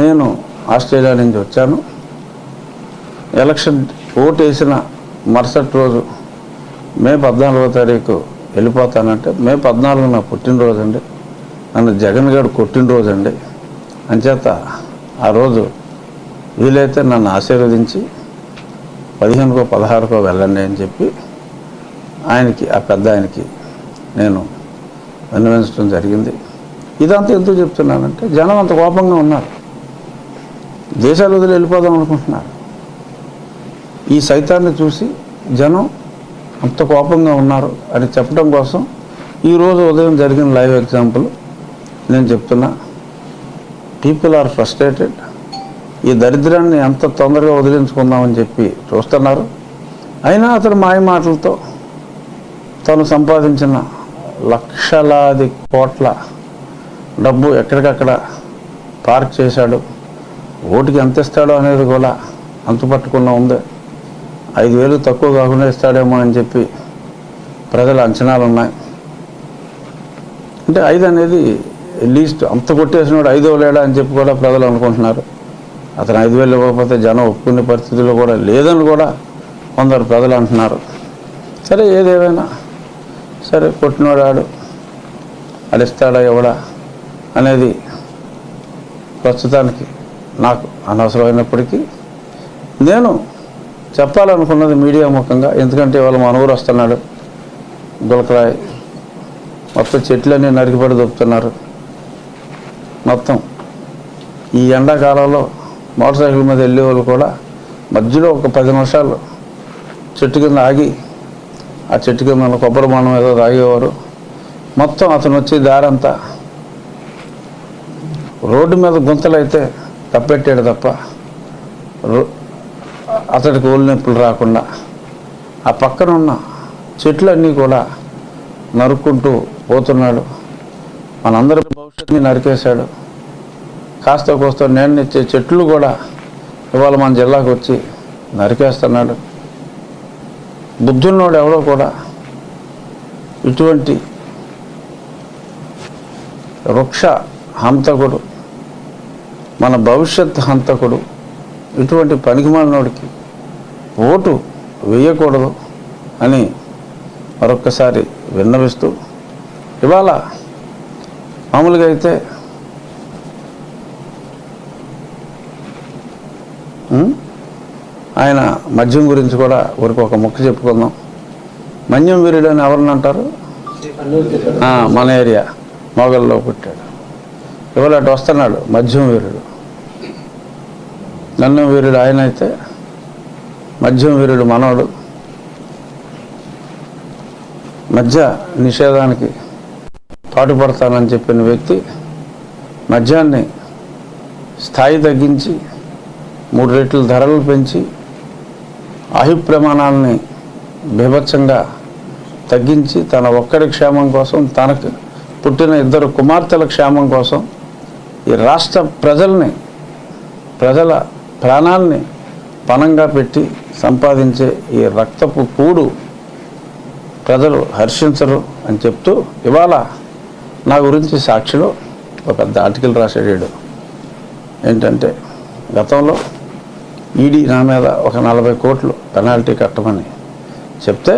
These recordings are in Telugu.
నేను ఆస్ట్రేలియా నుంచి వచ్చాను. ఎలక్షన్ ఓటు వేసిన మరుసటి రోజు మే 14వ తారీఖు వెళ్ళిపోతానంటే, మే 14 నా పుట్టినరోజు అండి. నన్ను జగన్ గారు కొట్టినరోజు అండి. అంచేత ఆ రోజు వీలైతే నన్ను ఆశీర్వదించి 15కో 16కో వెళ్ళండి అని చెప్పి ఆయనకి, ఆ పెద్ద ఆయనకి నేను విన్నవించడం జరిగింది. ఇదంతా ఎందుకు చెప్తున్నానంటే, జనం అంత కోపంగా ఉన్నారు. దేశాలు వదిలి వెళ్ళిపోదాం అనుకుంటున్నారు. ఈ సైతాన్ని చూసి జనం అంత కోపంగా ఉన్నారు అని చెప్పడం కోసం ఈరోజు ఉదయం జరిగిన లైవ్ ఎగ్జాంపుల్ నేను చెప్తున్నా. People are frustrated. ఈ దరిద్రాన్ని ఎంత తొందరగా వదిలించుకుందామని చెప్పి చూస్తున్నారు. అయినా అతను మాయ మాటలతో తను సంపాదించిన లక్షలాది కోట్ల డబ్బు ఎక్కడికక్కడ పార్క్ చేశాడు. ఓటుకి ఎంత ఇస్తాడో అనేది కూడా అంతుపట్టకుండా ఉంది. 5,000 తక్కువ కాకుండా ఇస్తాడేమో అని చెప్పి ప్రజల అంచనాలు ఉన్నాయి. అంటే 5 అనేది లీస్ట్, అంత కొట్టేసినాడు 5 లేడా అని చెప్పి కూడా ప్రజలు అనుకుంటున్నారు. అతను 5,000 ఇవ్వకపోతే జనం ఒప్పుకునే పరిస్థితుల్లో కూడా లేదని కూడా కొందరు ప్రజలు అంటున్నారు. సరే, ఏదేమైనా సరే, కొట్టినవాడు అడిస్తాడా ఎవడా అనేది ప్రస్తుతానికి నాకు అనవసరమైనప్పటికీ నేను చెప్పాలనుకున్నది మీడియా ముఖంగా. ఎందుకంటే ఇవాళ మన ఊరు వస్తున్నాడు గులకరాయి, మొత్తం చెట్లన్నీ నరికిపడి దొప్పుతున్నారు. మొత్తం ఈ ఎండాకాలంలో మోటార్ సైకిల్ మీద వెళ్ళేవాళ్ళు కూడా మధ్యలో ఒక 10 నిమిషాలు చెట్టు కింద ఆగి ఆ చెట్టు కింద మన కొబ్బరి బొండం ఏదో తాగేవారు. మొత్తం అతను వచ్చే దారంతా రోడ్డు మీద గుంతలు అయితే తప్పెట్టాడు తప్ప అతడికి ఒళ్ళు నొప్పులు రాకుండా ఆ పక్కన ఉన్న చెట్లన్నీ కూడా నరుక్కుంటూ పోతున్నాడు. మనందరి భవిష్యత్తుని నరికేశాడు. కాస్త కోస్త నేను ఇచ్చే చెట్లు కూడా ఇవాళ మన జిల్లాకు వచ్చి నరికేస్తున్నాడు. బుద్ధున్నోడు ఎవడో కూడా ఇటువంటి వృక్ష హంతకుడు, మన భవిష్యత్ హంతకుడు, ఇటువంటి పనికిమాలినోడికి ఓటు వేయకూడదు అని మరొక్కసారి విన్నవిస్తూ, ఇవాళ మామూలుగా అయితే ఆయన మద్యం గురించి కూడా ఊరికి ఒక ముక్క చెప్పుకుందాం. మన్యం వీరుడు అని ఎవరిని అంటారు? మన ఏరియా మొగల్లో పుట్టాడు. ఇవాళ అటు వస్తున్నాడు మద్యం వీరుడు. గన్నం వీరుడు ఆయన అయితే మద్యం వీరుడు మనోడు. మద్య నిషేధానికి పాటుపడతానని చెప్పిన వ్యక్తి మద్యాన్ని స్థాయి తగ్గించి 3 రెట్లు ధరలు పెంచి ఆయు ప్రమాణాలని బీభత్సంగా తగ్గించి తన ఒక్కడి క్షేమం కోసం, తనకు పుట్టిన 2 కుమార్తెల క్షేమం కోసం ఈ రాష్ట్ర ప్రజల ప్రాణాలని పణంగా పెట్టి సంపాదించే ఈ రక్తపు కూడు ప్రజలు హర్షించరు అని చెప్తూ, ఇవాళ నా గురించి సాక్షిలో ఒక పెద్ద ఆర్టికల్ రాశాడు. ఏంటంటే, గతంలో ఈడీ నా మీద ఒక 40 కోట్లు పెనాల్టీ కట్టమని చెప్తే,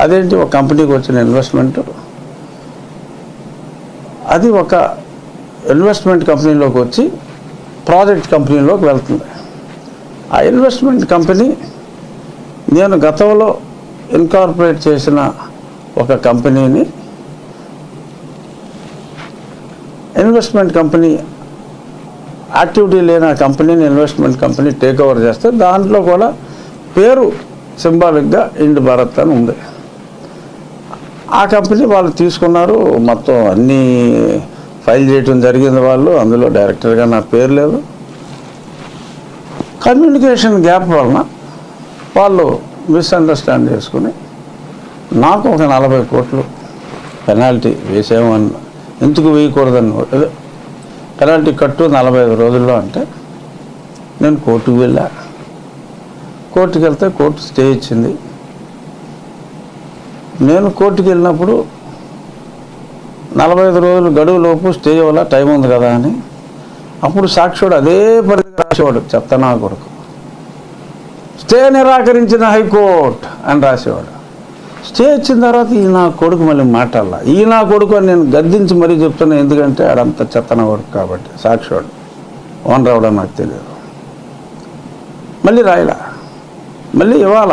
అదేంటి ఒక కంపెనీకి వచ్చిన ఇన్వెస్ట్మెంట్, అది ఒక ఇన్వెస్ట్మెంట్ కంపెనీలోకి వచ్చి ప్రాజెక్ట్ కంపెనీలోకి వెళ్తుంది. ఆ ఇన్వెస్ట్మెంట్ కంపెనీ నేను గతంలో ఇన్కార్పొరేట్ చేసిన ఒక కంపెనీని ఇన్వెస్ట్మెంట్ కంపెనీ యాక్టివిటీ లేని ఆ కంపెనీని ఇన్వెస్ట్మెంట్ కంపెనీ టేక్ ఓవర్ చేస్తే దాంట్లో కూడా పేరు సింబాలిక్గా ఇండ్ భారత్ అని ఉంది. ఆ కంపెనీ వాళ్ళు తీసుకున్నారు. మొత్తం అన్నీ ఫైల్ చేయటం జరిగింది వాళ్ళు. అందులో డైరెక్టర్గా నా పేరు లేదు. కమ్యూనికేషన్ గ్యాప్ వలన వాళ్ళు మిస్అండర్స్టాండ్ చేసుకుని నాకు ఒక 40 కోట్లు పెనాల్టీ వేసేమని, ఎందుకు వేయకూడదని, అదే పెనాల్టీ కట్టు 45 రోజుల్లో అంటే నేను కోర్టుకు వెళ్ళా. కోర్టుకు వెళ్తే కోర్టు స్టే ఇచ్చింది. నేను కోర్టుకు వెళ్ళినప్పుడు 45 రోజులు గడువులోపు స్టే ఇవ్వాల, టైం ఉంది కదా అని అప్పుడు సాక్షుడు అదే పరిధిగా రాసేవాడు, చెత్త నా కొడుకు. స్టే నిరాకరించిన హైకోర్టు అని రాసేవాడు. స్టే ఇచ్చిన తర్వాత ఈ నా కొడుకు మళ్ళీ మాట్లాడాల. ఈ నా కొడుకు అని నేను గద్దించి మరీ చెప్తున్నా, ఎందుకంటే ఆడంత చెత్త నా కొడుకు కాబట్టి. సాక్షుడు ఓనర్ అవడం నాకు తెలియదు. మళ్ళీ రాయలా. మళ్ళీ ఇవాళ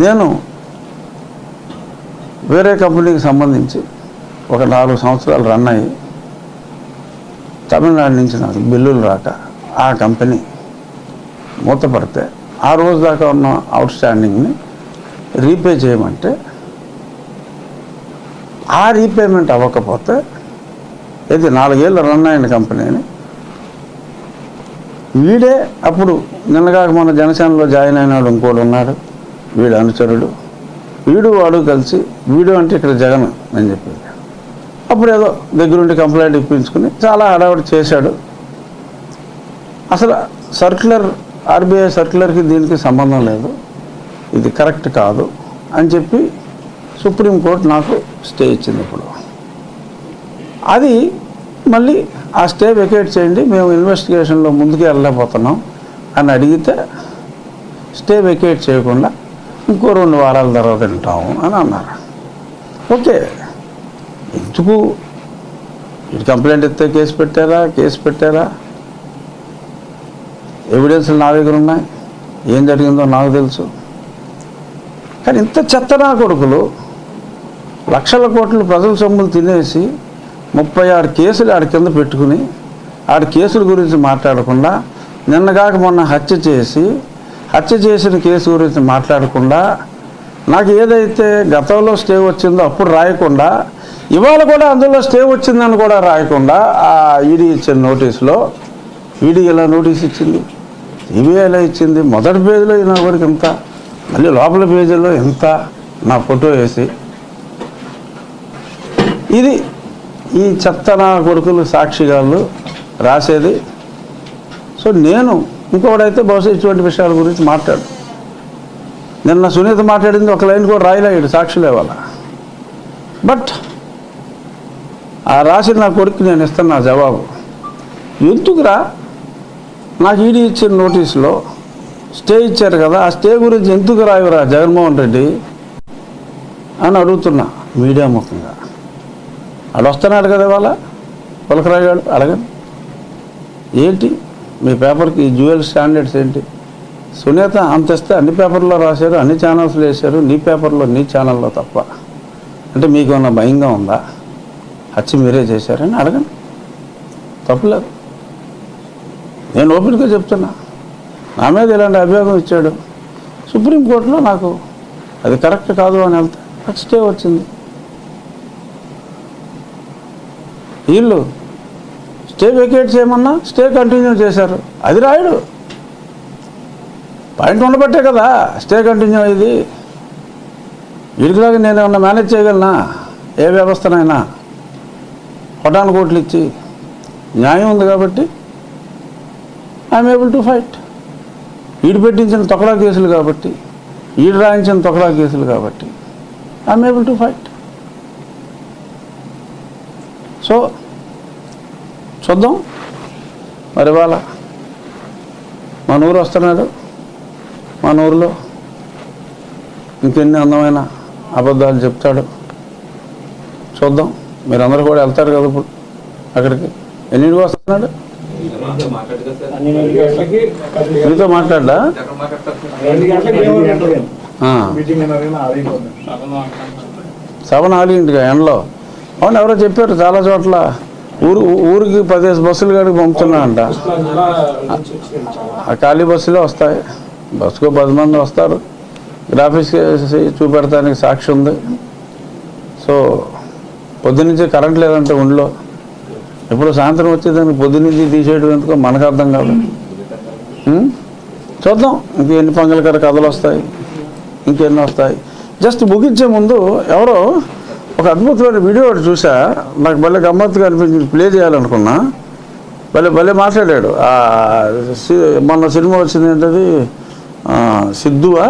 నేను వేరే కంపెనీకి సంబంధించి ఒక 4 సంవత్సరాలు రన్ అయ్యి తమిళనాడు నుంచి నాకు బిల్లులు రాక ఆ కంపెనీ మూతపడితే ఆ రోజు దాకా ఉన్న అవుట్ స్టాండింగ్ని రీపే చేయమంటే ఆ రీపేమెంట్ అవ్వకపోతే ఇది 4 ఏళ్ళు రన్ అయిన కంపెనీని వీడే అప్పుడు నిన్నగాక మన జనసేనలో జాయిన్ అయినాడు ఇంకోడు ఉన్నాడు, వీడు అనుచరుడు, వీడు వాడు కలిసి, వీడు అంటే ఇక్కడ జగన్ అని చెప్పేది. అప్పుడు ఏదో దగ్గరుండి కంప్లైంట్ ఇప్పించుకుని చాలా హడావుడి చేశాడు. అసలు సర్క్యులర్, ఆర్బీఐ సర్క్యులర్కి దీనికి సంబంధం లేదు, ఇది కరెక్ట్ కాదు అని చెప్పి సుప్రీంకోర్టు నాకు స్టే ఇచ్చింది. ఇప్పుడు అది మళ్ళీ ఆ స్టే వెకేట్ చేయండి, మేము ఇన్వెస్టిగేషన్లో ముందుకు వెళ్ళలేకపోతున్నాం అని అడిగితే స్టే వెకేట్ చేయకుండా ఇంకో 2 వారాల తర్వాత వింటాము అని అన్నారు. ఓకే, ఎందుకు ఇటు కంప్లైంట్ ఇస్తే కేసు పెట్టారా, ఎవిడెన్స్లు నా దగ్గర ఉన్నాయి, ఏం జరిగిందో నాకు తెలుసు. కానీ ఇంత చెత్త నా కొడుకులు లక్షల కోట్లు ప్రజల సొమ్ములు తినేసి 36 కేసులు ఆడి కింద పెట్టుకుని ఆడి కేసుల గురించి మాట్లాడకుండా, నిన్నగాక మొన్న హత్య చేసిన కేసు గురించి మాట్లాడకుండా, నాకు ఏదైతే గతంలో స్టే వచ్చిందో అప్పుడు రాయకుండా, ఇవాళ కూడా అందులో స్టే వచ్చిందని కూడా రాయకుండా ఆ ఈడీ ఇచ్చిన నోటీసులో, ఈడీ ఎలా నోటీస్ ఇచ్చింది, సిబిఐ ఎలా ఇచ్చింది, మొదటి పేజీలో నా కొడుకు ఇంత, మళ్ళీ లోపల పేజీలో ఇంత నా ఫోటో వేసి, ఇది ఈ చెత్త నా కొడుకులు సాక్షిగాళ్ళు రాసేది. సో నేను ఇంకొకడైతే బహుశా ఇటువంటి విషయాల గురించి మాట్లాడు. నిన్న సునీత మాట్లాడింది ఒక లైన్ కూడా రాయలేడు సాక్షులే వాళ్ళ. బట్ ఆ రాసిన నా కొడుకు నేను ఇస్తాను నా జవాబు. ఎందుకురా నాకు ఈడీ ఇచ్చిన నోటీసులో స్టే ఇచ్చారు కదా, ఆ స్టే గురించి ఎందుకు రాయవరా జగన్మోహన్ రెడ్డి అని అడుగుతున్నా మీడియా ముఖంగా. ఆడు వస్తున్నాడు కదా ఇవాళ పులకరాగాడు, అడగండి ఏంటి మీ పేపర్కి ఈ జ్యువెల్ స్టాండర్డ్స్ ఏంటి? సునీత అంతస్తే అన్ని పేపర్లో రాశారు, అన్ని ఛానల్స్లో వేశారు, నీ పేపర్లో నీ ఛానల్లో తప్ప. అంటే మీకు ఏమన్నా భయంగా ఉందా? హత్య మీరే చేశారని అడగండి, తప్పులేదు. నేను ఓపెన్గా చెప్తున్నా, నా మీద ఇలాంటి అభియోగం ఇచ్చాడు, సుప్రీంకోర్టులో నాకు అది కరెక్ట్ కాదు అని వెళ్తే నాకు స్టే వచ్చింది. వీళ్ళు స్టే వెకేట్ చేయమన్నా స్టే కంటిన్యూ చేశారు, అది రాయడు. పాయింట్ ఉండబట్టే కదా స్టే కంటిన్యూ అయ్యింది. వీడికిలాగా నేను ఏమన్నా మేనేజ్ చేయగలనా? ఏ వ్యవస్థనైనా కొటాను కోట్లు ఇచ్చి న్యాయం ఉంది కాబట్టి ఐఎమ్ ఏబుల్ టు ఫైట్. వీడు పెట్టించిన తొక్కడా కేసులు కాబట్టి, వీడు రాయించిన తొక్కడా కేసులు కాబట్టి I'm able to fight. So చూద్దాం మరి. ఇవాళ మన ఊరు వస్తున్నాడు, మన ఊరిలో ఇంకెన్ని అందమైన అబద్ధాలు చెప్తాడు చూద్దాం. మీరందరూ కూడా వెళ్తారు కదా ఇప్పుడు అక్కడికి. ఎన్నింటికి వస్తున్నాడు? మీతో మాట్లాడ్డా? సభ 4 ఎండలో. అవును, ఎవరో చెప్పారు చాలా చోట్ల ఊరికి 10 బస్సులు కాడికి పంపుతున్నా అంట. ఆ ఖాళీ బస్సులే వస్తాయి, బస్సుకు 10 మంది వస్తారు. గ్రాఫిక్స్ చూపెడతానికి సాక్షి ఉంది. సో పొద్దునుంచి కరెంట్ లేదంటే ఊళ్ళో, ఇప్పుడు సాయంత్రం వచ్చేదానికి పొద్దునుంచి తీసేయడం ఎందుకో మనకు అర్థం కాదు. చూద్దాం ఇంకెన్ని పంగలకర కథలు వస్తాయి, ఇంకెన్ని వస్తాయి. జస్ట్ ముగించే ముందు ఎవరో ఒక అద్భుతమైన వీడియో ఒకటి చూసా, నాకు భలే గమ్మత్తుగా అనిపించింది, ప్లే చేయాలనుకున్నా. భలే మాట్లాడాడు. మొన్న సినిమా వచ్చింది ఏంటది, సిద్ధువా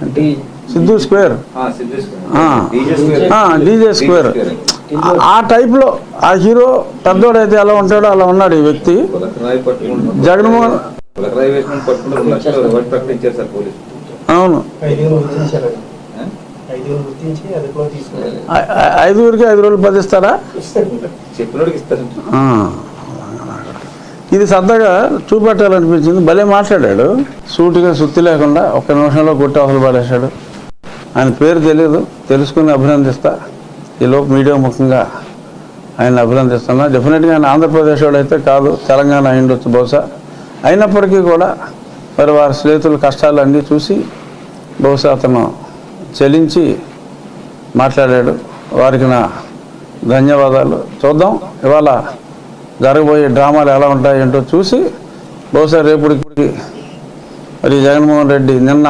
అంటే సిద్ధు స్క్వేర్, డీజే స్క్వేర్. ఆ టైప్లో ఆ హీరో పెద్దోడైతే ఎలా ఉంటాడో అలా ఉన్నాడు ఈ వ్యక్తి. జగన్మోహన్ అవును 5 రోజులు పదిస్తారా? ఇది సరదాగా చూపెట్టాలనిపించింది. భలే మాట్లాడాడు, సూటిగా సుత్తి లేకుండా ఒక్క నిమిషంలో కొట్టి అవసరం పడేశాడు. ఆయన పేరు తెలియదు, తెలుసుకుని అభినందిస్తా. ఈలోపు మీడియా ముఖ్యంగా ఆయన అభినందిస్తున్నా. డెఫినెట్గా ఆయన ఆంధ్రప్రదేశ్ వాడు అయితే కాదు, తెలంగాణ అయిండొచ్చు బహుశా. అయినప్పటికీ కూడా మరి వారి స్నేహితుల కష్టాలు అన్నీ చూసి బహుశా అతను చెలించి మాట్లాడాడు. వారికి నా ధన్యవాదాలు. చూద్దాం ఇవాళ జరగబోయే డ్రామాలు ఎలా ఉంటాయి ఏంటో చూసి బహుశా రేపటికి మరి జగన్మోహన్ రెడ్డి నిన్న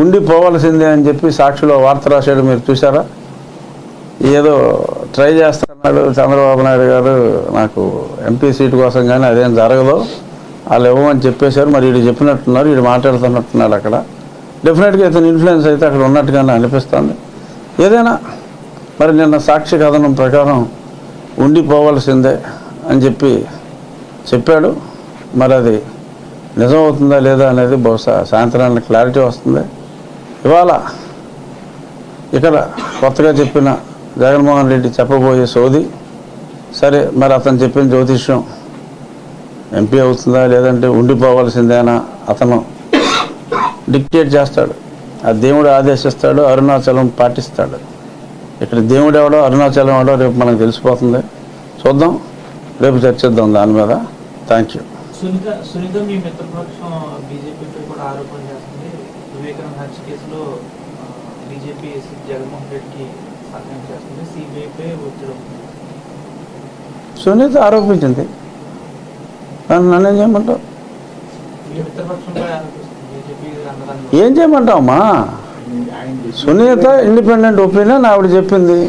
ఉండిపోవలసిందే అని చెప్పి సాక్షిలో వార్త రాశాడు. మీరు చూసారా? ఏదో ట్రై చేస్తున్నాడు చంద్రబాబు నాయుడు గారు నాకు ఎంపీ సీటు కోసం, కానీ అదేం జరగదు, వాళ్ళు ఇవ్వమని చెప్పేశారు. మరి వీడు చెప్పినట్టున్నారు, వీడు మాట్లాడుతున్నట్టున్నాడు. అక్కడ డెఫినెట్గా ఇతను ఇన్ఫ్లుయెన్స్ అయితే అక్కడ ఉన్నట్టుగానే అనిపిస్తుంది. ఏదైనా మరి నిన్న సాక్షి కథనం ప్రకారం ఉండిపోవలసిందే అని చెప్పాడు. మరి అది నిజమవుతుందా లేదా అనేది బహుశా సాయంత్రానికి క్లారిటీ వస్తుంది. ఇవాళ ఇక్కడ కొత్తగా చెప్పిన జగన్మోహన్ రెడ్డి చెప్పబోయే సోది సరే, మరి అతను చెప్పిన జ్యోతిష్యం ఎంపీ అవుతుందా లేదంటే ఉండిపోవాల్సిందేనా అతను డిక్టేట్ చేస్తాడు. ఆ దేవుడు ఆదేశిస్తాడు, అరుణాచలం పాటిస్తాడు. ఇక్కడ దేవుడు ఎవడో అరుణాచలం ఎవడో రేపు మనకు తెలిసిపోతుంది. చూద్దాం, రేపు చర్చిద్దాం దాని మీద. Thank you. సునీత మీ మిత్రపక్షం బీజేపీపై కూడా ఆరోపణ చేస్తుంది. వివేకానంద హత్య కేసులో బీజేపీ జగన్మోహన్ రెడ్డికి సహాయం చేస్తుంది, సిబిఐపై ఒత్తిడి. సునీత ఆరోపించింది, నన్నేం చేయమంటావు? మిత్రపక్షంపై ఆరోపిస్తుంది బీజేపీ. ఏం చేయమంటావమ్మా? సునీత ఇండిపెండెంట్ ఒపీనియన్ ఆవిడ చెప్పింది.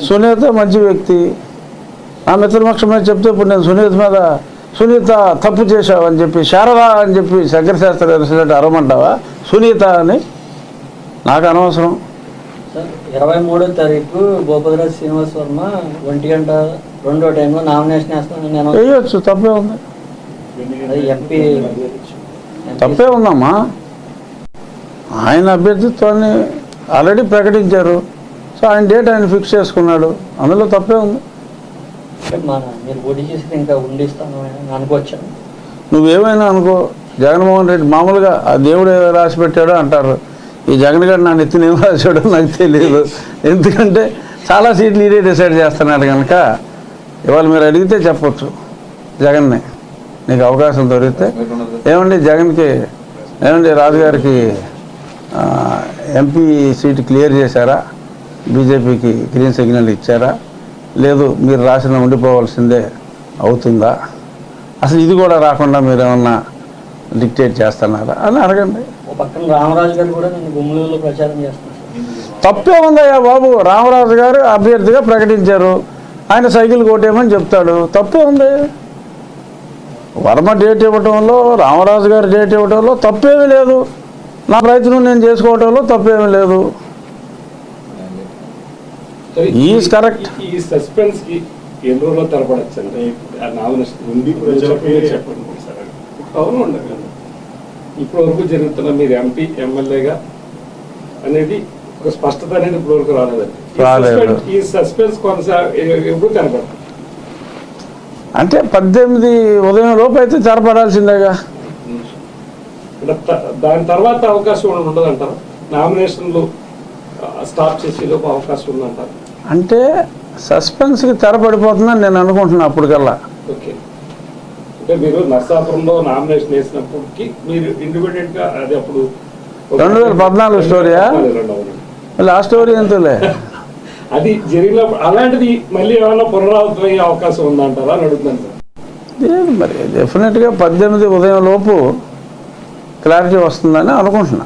సునీత మంచి వ్యక్తి. ఆ మిత్రపక్షం మీద చెప్తే ఇప్పుడు నేను సునీత తప్పు చేశావు అని చెప్పి, శారదా అని చెప్పి శంకరశాస్త్రి రెసిడెంట్ అరవమంటావా సునీత అని? నాకు అనవసరం. 23వ తారీఖు భూపతిరాజు శ్రీనివాస్ వర్మ 1:02 టైంలో నామినేషన్ వేస్తాను. వేయచ్చు, తప్పే ఉంది. ఎంపీ తప్పే ఉందమ్మా. ఆయన అభ్యర్థిత్వాన్ని ఆల్రెడీ ప్రకటించారు. సో ఆయన డేట్ ఆయన ఫిక్స్ చేసుకున్నాడు, అందులో తప్పే ఉంది. మీరు పోటీ చేసి ఇంకా ఉండిస్తాను అనుకోవచ్చాను. నువ్వేమైనా అనుకో, జగన్మోహన్ రెడ్డి మామూలుగా ఆ దేవుడు రాసి పెట్టాడో అంటారు. ఈ జగన్ గారు నా నెత్తిని ఏం రాశాడో నాకు తెలియదు. ఎందుకంటే చాలా సీట్లు ఇదే డిసైడ్ చేస్తున్నాడు కనుక ఇవాళ మీరు అడిగితే చెప్పొచ్చు జగన్ని, నీకు అవకాశం దొరికితే. ఏమండి జగన్కి, ఏమండి రాజుగారికి ఎంపీ సీటు క్లియర్ చేశారా? బీజేపీకి గ్రీన్ సిగ్నల్ ఇచ్చారా? లేదు మీరు రాసిన ఉండిపోవాల్సిందే అవుతుందా? అసలు ఇది కూడా రాకుండా మీరు ఏమన్నా డిక్టేట్ చేస్తున్నారా అని అడగండి. పక్కన రామరాజు గారు కూడా నేను గుమ్మలూరులో ప్రచారం చేస్తున్నాను. తప్పే ఉందయ్యా బాబు. రామరాజు గారు అభ్యర్థిగా ప్రకటించారు, ఆయన సైకిల్ కొట్టేయమని చెప్తాడు, తప్పే ఉంది. వర్మ డేట్ ఇవ్వటంలో, రామరాజు గారు డేట్ ఇవ్వటంలో తప్పేమీ లేదు. నా ప్రయత్నం నేను చేసుకోవటంలో తప్పేమీ లేదు. Is correct. ఈ సస్పెన్స్ కి ఎన్ని రోజుల్లో తరపడచ్చు అంటే చెప్పండి సార్. అవును ఉండదు, ఇప్పటి వరకు జరుగుతున్న మీరు ఎంపీ ఎమ్మెల్యేగా అనేది ఒక స్పష్టత అనేది ఇప్పటి వరకు రాలేదండి. ఈ సస్పెన్స్ ఎప్పుడు కనపడదు అంటే 18 ఉదయం లోపు అయితే తెరపడాల్సిందేగా. దాని తర్వాత అవకాశం ఉండదంటారా? నామినేషన్లు స్టార్ట్ చేసే లోపు అవకాశం ఉందంటారు. అంటే సస్పెన్స్కి తెరపడిపోతుందని నేను అనుకుంటున్నా అప్పటికల్లా. ఓకే, అంటే మీరు నర్సాపురంలో నామినేషన్ వేసినప్పటికి మీరు ఇండిపెండెంట్ గా అది అప్పుడు 2014 స్టోరీయా? ఆ స్టోరీ ఎంతలే అది జరిగినప్పుడు అలాంటిది మళ్ళీ ఏమైనా పునరావృతం అయ్యే అవకాశం ఉందంటారా అని అడుగుతున్నాను సార్. లేదు మరి డెఫినెట్గా 18 ఉదయం లోపు క్లారిటీ వస్తుందని అనుకుంటున్నా.